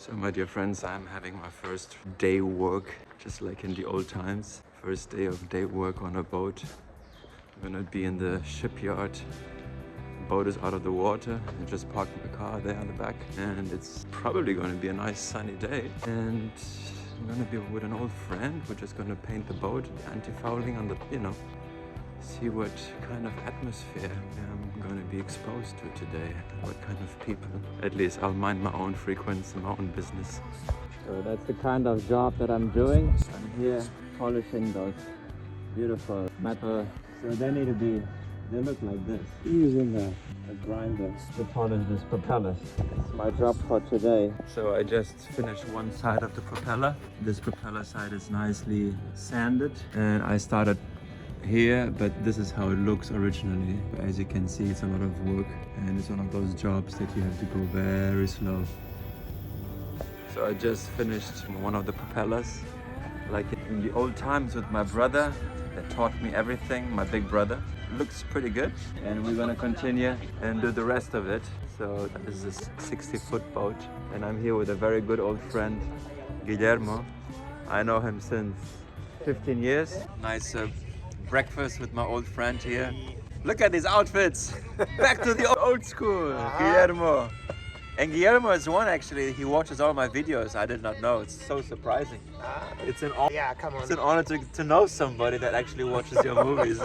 So my dear friends, I'm having my first day work, just like in the old times. First day of day work on a boat. I'm gonna be in the shipyard. The boat is out of the water. I just parked my car there on the back, and it's probably gonna be a nice sunny day. And I'm gonna be with an old friend. We're just gonna paint the boat, anti-fouling on the, see what kind of atmosphere I'm going to be exposed to today, what kind of people. At least I'll mind my own frequency, my own business. So that's the kind of job that I'm doing. I'm here polishing those beautiful metal. So they look like this. Using a grinder to polish this propeller. It's my job for today. So I just finished one side of the propeller. This propeller side is nicely sanded, and I started here, but this is how it looks originally. As you can see, it's a lot of work, and it's one of those jobs that you have to go very slow. So I just finished one of the propellers, like in the old times with my brother that taught me everything, my big brother. It looks pretty good, and we're gonna continue and do the rest of it. So this is a 60-foot boat, and I'm here with a very good old friend, Guillermo. I know him since 15 years. Nice breakfast with my old friend here. Look at these outfits! Back to the old school, Guillermo. And Guillermo is one, actually. He watches all my videos. I did not know. It's so surprising. It's an honor. Yeah, come on. It's an honor to know somebody that actually watches your movies.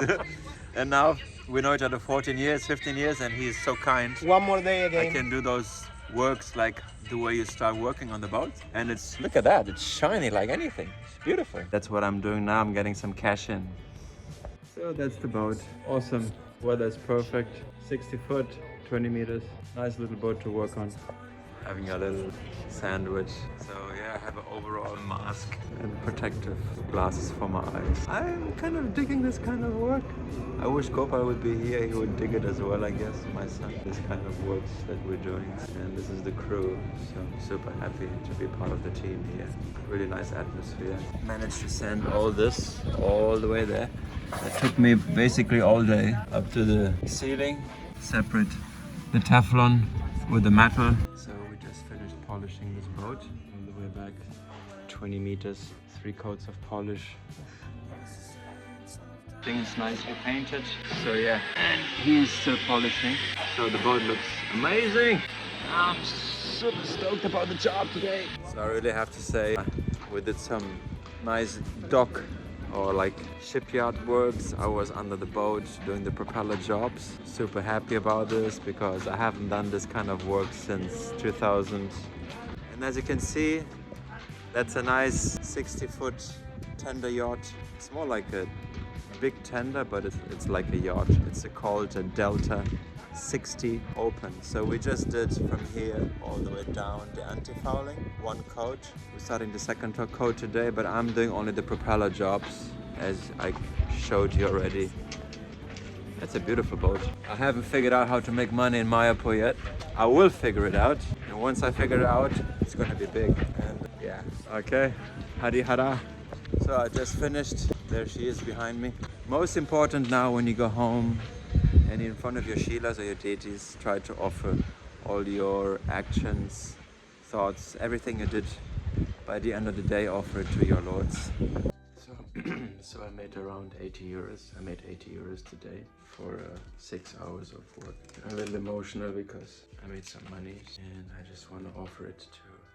And now we know each other 14 years, 15 years, and he's so kind. One more day again. I can do those works like the way you start working on the boat. And look at that. It's shiny like anything. It's beautiful. That's what I'm doing now. I'm getting some cash in. So that's the boat. Awesome. Weather's perfect. 60 foot, 20 meters. Nice little boat to work on. Having a little sandwich. So yeah, I have an overall mask and protective glasses for my eyes. I'm kind of digging this kind of work. I wish Gopal would be here. He would dig it as well, I guess, my son. This kind of works that we're doing. And this is the crew. So I'm super happy to be part of the team here. Really nice atmosphere. Managed to sand all this all the way there. It took me basically all day up to the ceiling. Separate the Teflon with the metal. So we just finished polishing this boat all the way back 20 meters, 3 coats of polish. Things nicely painted. So yeah, and he's still polishing. So the boat looks amazing. I'm super stoked about the job today. So I really have to say, we did some nice dock or like shipyard works. I was under the boat doing the propeller jobs. Super happy about this because I haven't done this kind of work since 2000. And as you can see, that's a nice 60-foot tender yacht. It's more like a big tender, but it's like a yacht. It's called a Delta 60 open. So we just did from here all the way down the anti-fouling, 1 coat. We're starting the 2nd coat today, but I'm doing only the propeller jobs as I showed you already. That's a beautiful boat. I haven't figured out how to make money in Mayapur yet. I will figure it out, and once I figure it out, it's gonna be big. And yeah, okay, Hari Hara. So I just finished. There she is behind me. Most important now when you go home and in front of your Sheilas or your deities, try to offer all your actions, thoughts, everything you did. By the end of the day, offer it to your lords. So I made around 80 euros. I made 80 euros today for 6 hours of work. I'm a little emotional because I made some money, and I just want to offer it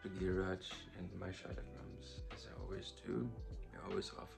to Giraj and my Shadagrams, as I always do. I always offer